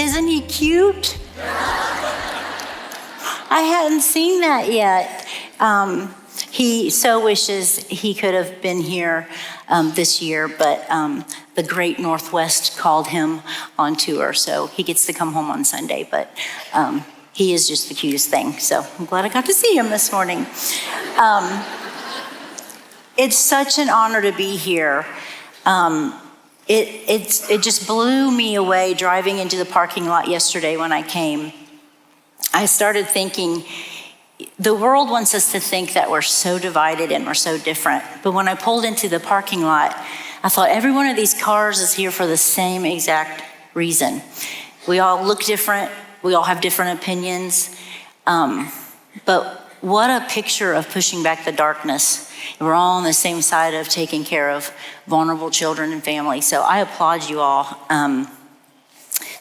Isn't he cute? I hadn't seen that yet. He so wishes he could have been here this year, but the Great Northwest called him on tour, so he gets to come home on Sunday, but he is just the cutest thing, so I'm glad I got to see him this morning. It's such an honor to be here. It just blew me away driving into the parking lot yesterday when I came. I started thinking, the world wants us to think that we're so divided and we're so different. But when I pulled into the parking lot, I thought every one of these cars is here for the same exact reason. We all look different. We all have different opinions. But what a picture of pushing back the darkness. We're all on the same side of taking care of vulnerable children and families. So I applaud you all.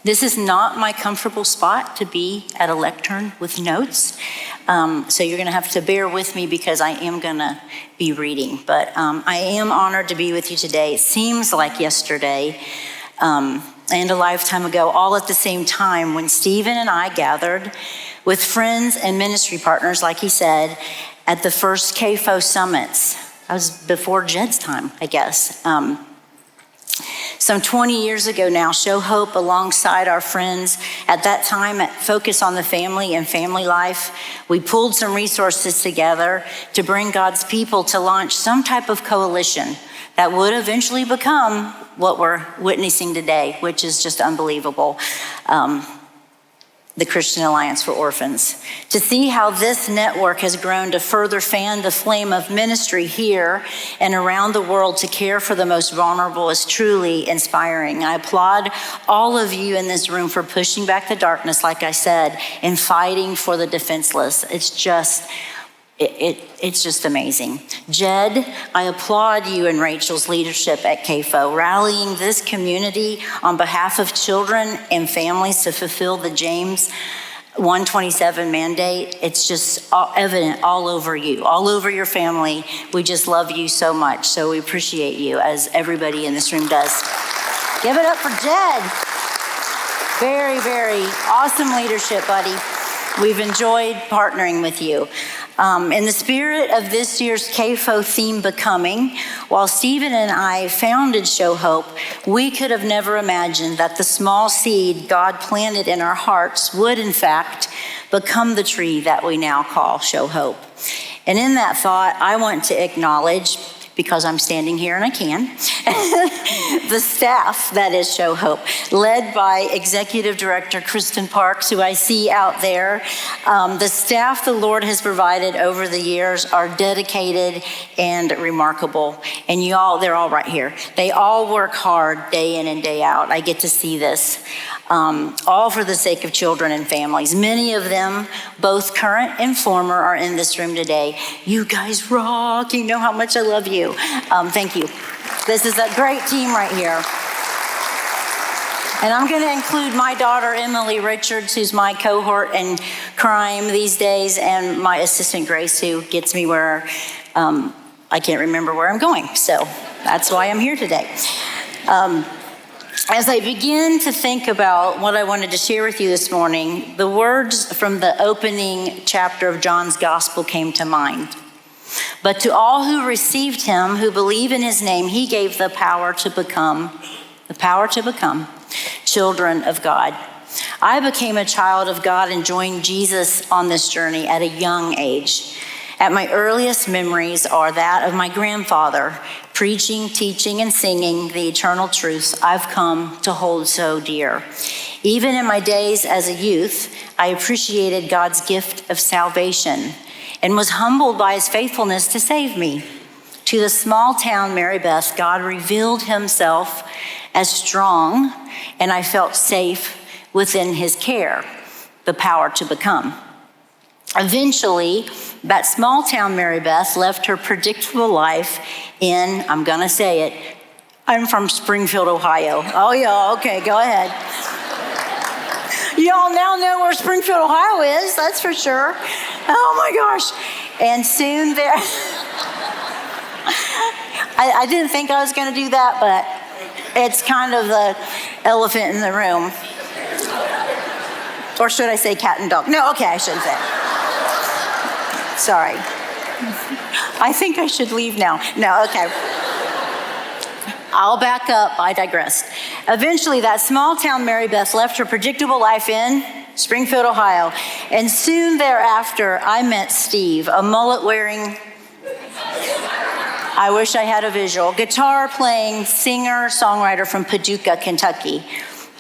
This is not my comfortable spot to be at a lectern with notes. So you're going to have to bear with me because I am going to be reading. But I am honored to be with you today. It seems like yesterday and a lifetime ago, all at the same time, when Stephen and I gathered with friends and ministry partners, like he said, at the first CAFO summits. That was before Jed's time, I guess. Some 20 years ago now, Show Hope alongside our friends at that time at Focus on the Family and Family Life, we pulled some resources together to bring God's people to launch some type of coalition that would eventually become what we're witnessing today, which is just unbelievable. The Christian Alliance for Orphans. To see how this network has grown to further fan the flame of ministry here and around the world to care for the most vulnerable is truly inspiring. I applaud all of you in this room for pushing back the darkness, like I said, and fighting for the defenseless. It's just amazing. Jed, I applaud you and Rachel's leadership at CAFO, rallying this community on behalf of children and families to fulfill the James 1:27 mandate. It's just evident all over you, all over your family. We just love you so much. So we appreciate you, as everybody in this room does. Give it up for Jed. Very, very awesome leadership, buddy. We've enjoyed partnering with you. In the spirit of this year's CAFO theme, Becoming, while Stephen and I founded Show Hope, we could have never imagined that the small seed God planted in our hearts would, in fact, become the tree that we now call Show Hope. And in that thought, I want to acknowledge, because I'm standing here and I can, the staff that is Show Hope, led by Executive Director Kristen Parks, who I see out there. The staff the Lord has provided over the years are dedicated and remarkable. And you all, they're all right here. They all work hard day in and day out. I get to see this. All for the sake of children and families. Many of them, both current and former, are in this room today. You guys rock. You know how much I love you. Thank you. This is a great team right here. And I'm going to include my daughter, Emily Richards, who's my cohort in crime these days, and my assistant, Grace, who gets me where I can't remember where I'm going. So that's why I'm here today. As I begin to think about what I wanted to share with you this morning, the words from the opening chapter of John's Gospel came to mind. But to all who received him, who believe in his name, he gave the power to become children of God. I became a child of God and joined Jesus on this journey at a young age. At my earliest memories are that of my grandfather, preaching, teaching, and singing the eternal truths I've come to hold so dear. Even in my days as a youth, I appreciated God's gift of salvation and was humbled by his faithfulness to save me. To the small town Mary Beth, God revealed himself as strong, and I felt safe within his care, the power to become. Eventually, that small town Mary Beth left her predictable life in, I'm gonna say it, I'm from Springfield, Ohio. Oh yeah, okay, go ahead. Y'all now know where Springfield, Ohio is, that's for sure. Oh my gosh. And soon there, I didn't think I was gonna do that, but it's kind of the elephant in the room. Or should I say cat and dog? No, okay, I shouldn't say. Sorry. I think I should leave now. No, okay. I'll back up, I digress. Eventually, that small town Mary Beth left her predictable life in Springfield, Ohio. And soon thereafter, I met Steve, a mullet-wearing, I wish I had a visual, guitar-playing singer-songwriter from Paducah, Kentucky.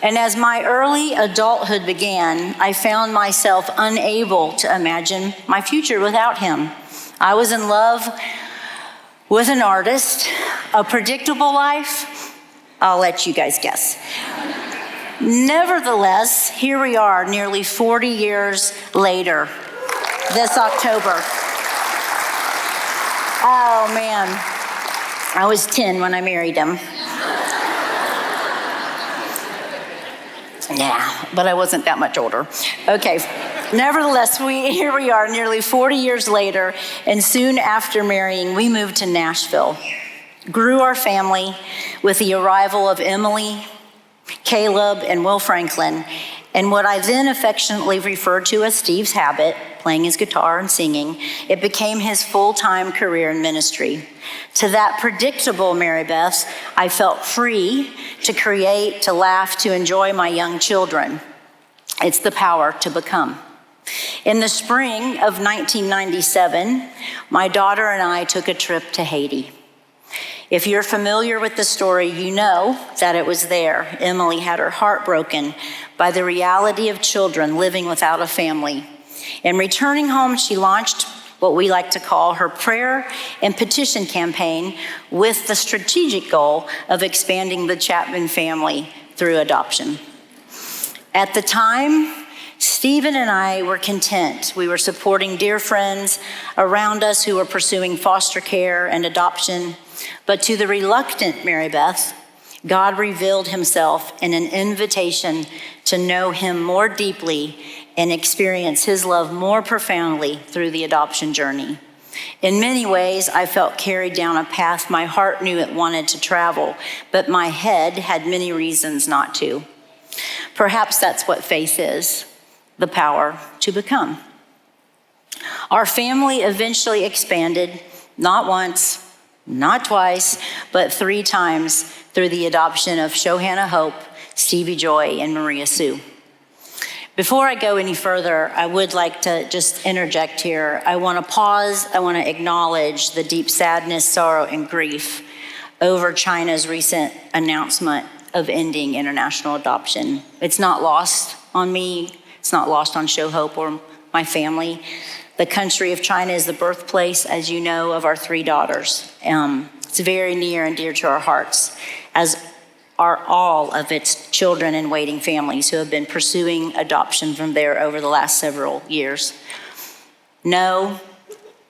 And as my early adulthood began, I found myself unable to imagine my future without him. I was in love with an artist, a predictable life. I'll let you guys guess. Nevertheless, here we are nearly 40 years later, this October. Oh man, I was 10 when I married him. Yeah, but I wasn't that much older. Okay, nevertheless, here we are nearly 40 years later, and soon after marrying, we moved to Nashville. Grew our family with the arrival of Emily, Caleb, and Will Franklin, and what I then affectionately referred to as Steve's habit, playing his guitar and singing. It became his full-time career in ministry. To that predictable Mary Beth, I felt free to create, to laugh, to enjoy my young children. It's the power to become. In the spring of 1997, my daughter and I took a trip to Haiti. If you're familiar with the story, you know that it was there. Emily had her heart broken by the reality of children living without a family. And returning home, she launched what we like to call her prayer and petition campaign with the strategic goal of expanding the Chapman family through adoption. At the time, Stephen and I were content. We were supporting dear friends around us who were pursuing foster care and adoption. But to the reluctant Mary Beth, God revealed himself in an invitation to know him more deeply and experience his love more profoundly through the adoption journey. In many ways, I felt carried down a path my heart knew it wanted to travel, but my head had many reasons not to. Perhaps that's what faith is, the power to become. Our family eventually expanded, not once, not twice, but 3 times through the adoption of Shohana Hope, Stevie Joy, and Maria Sue. Before I go any further, I would like to just interject here. I want to pause. I want to acknowledge the deep sadness, sorrow, and grief over China's recent announcement of ending international adoption. It's not lost on me. It's not lost on Show Hope or my family. The country of China is the birthplace, as you know, of our 3 daughters. It's very near and dear to our hearts, as are all of its children and waiting families who have been pursuing adoption from there over the last several years. No,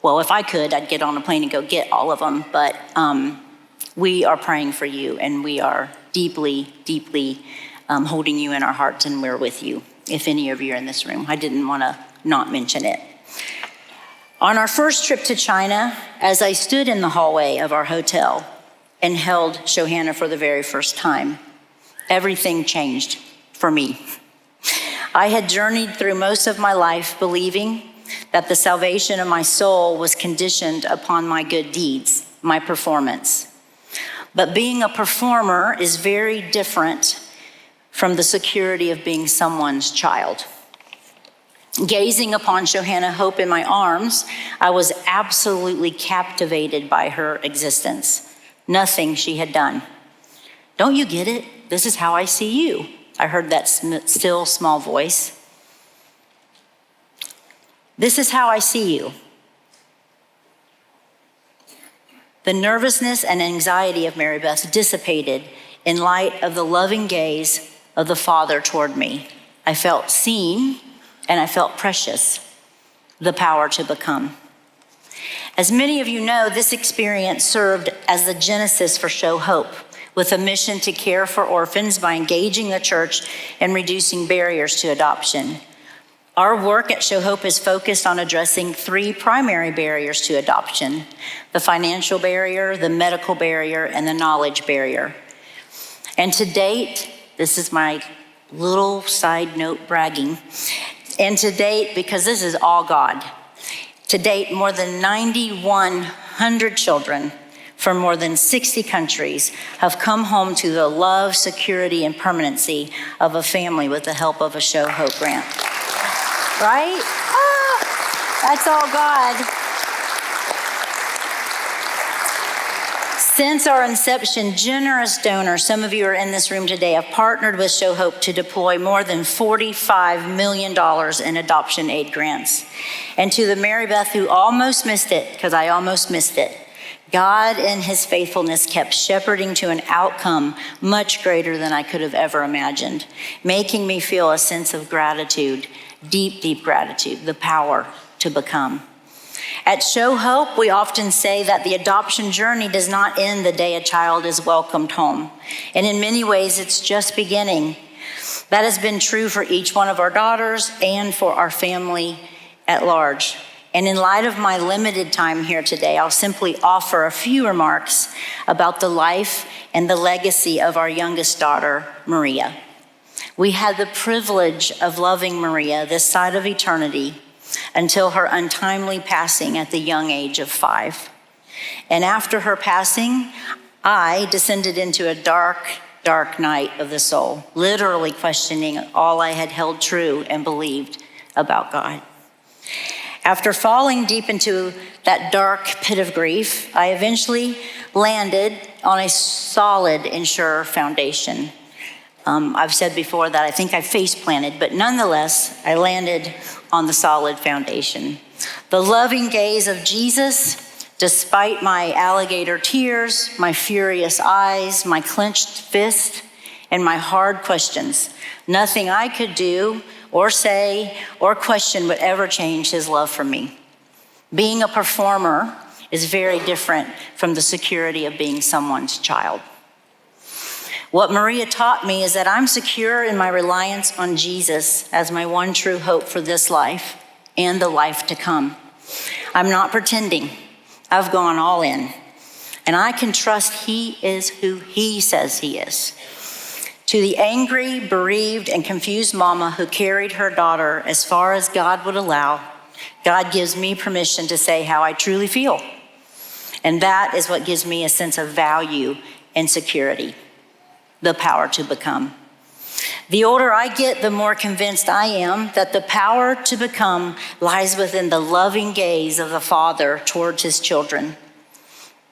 well, if I could, I'd get on a plane and go get all of them, but we are praying for you, and we are deeply, deeply holding you in our hearts, and we're with you, if any of you are in this room. I didn't want to not mention it. On our first trip to China, as I stood in the hallway of our hotel and held Shohana for the very first time, everything changed for me. I had journeyed through most of my life believing that the salvation of my soul was conditioned upon my good deeds, my performance. But being a performer is very different from the security of being someone's child. Gazing upon Shohana Hope in my arms, I was absolutely captivated by her existence. Nothing she had done. Don't you get it? This is how I see you. I heard that still small voice. This is how I see you. The nervousness and anxiety of Mary Beth dissipated in light of the loving gaze of the Father toward me. I felt seen and I felt precious, the power to become. As many of you know, this experience served as the genesis for Show Hope, with a mission to care for orphans by engaging the church and reducing barriers to adoption. Our work at Show Hope is focused on addressing 3 primary barriers to adoption: the financial barrier, the medical barrier, and the knowledge barrier. And to date, this is my Little side note bragging. And to date, because this is all God, to date, more than 9,100 children from more than 60 countries have come home to the love, security, and permanency of a family with the help of a Show Hope grant. Right? That's all God. Since our inception, generous donors, some of you are in this room today, have partnered with Show Hope to deploy more than $45 million in adoption aid grants. And to the Mary Beth who almost missed it, because I almost missed it, God in his faithfulness kept shepherding to an outcome much greater than I could have ever imagined, making me feel a sense of gratitude, deep, deep gratitude, the power to become. At Show Hope, we often say that the adoption journey does not end the day a child is welcomed home. And in many ways, it's just beginning. That has been true for each one of our daughters and for our family at large. And in light of my limited time here today, I'll simply offer a few remarks about the life and the legacy of our youngest daughter, Maria. We had the privilege of loving Maria this side of eternity until her untimely passing at the young age of 5. And after her passing, I descended into a dark, dark night of the soul, literally questioning all I had held true and believed about God. After falling deep into that dark pit of grief, I eventually landed on a solid and sure foundation. I've said before that I think I face planted, but nonetheless, I landed on the solid foundation. The loving gaze of Jesus, despite my alligator tears, my furious eyes, my clenched fist, and my hard questions. Nothing I could do or say or question would ever change his love for me. Being a performer is very different from the security of being someone's child. What Maria taught me is that I'm secure in my reliance on Jesus as my one true hope for this life and the life to come. I'm not pretending. I've gone all in. And I can trust he is who he says he is. To the angry, bereaved, and confused mama who carried her daughter as far as God would allow, God gives me permission to say how I truly feel. And that is what gives me a sense of value and security. The power to become. The older I get, the more convinced I am that the power to become lies within the loving gaze of the Father towards his children.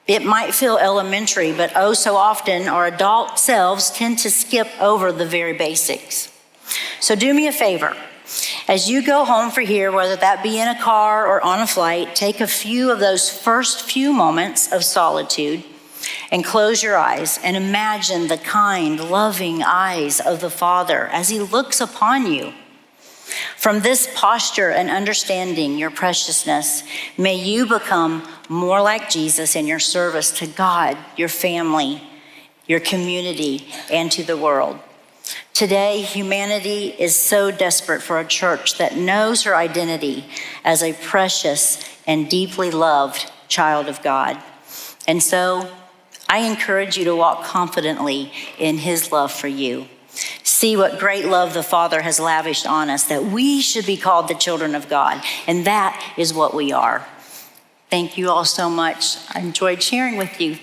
It might feel elementary, but oh so often our adult selves tend to skip over the very basics. So do me a favor. As you go home for here, whether that be in a car or on a flight, take a few of those first few moments of solitude and close your eyes and imagine the kind, loving eyes of the Father as he looks upon you. From this posture and understanding your preciousness, may you become more like Jesus in your service to God, your family, your community, and to the world. Today, humanity is so desperate for a church that knows her identity as a precious and deeply loved child of God. And so, I encourage you to walk confidently in his love for you. See what great love the Father has lavished on us, that we should be called the children of God. And that is what we are. Thank you all so much. I enjoyed sharing with you.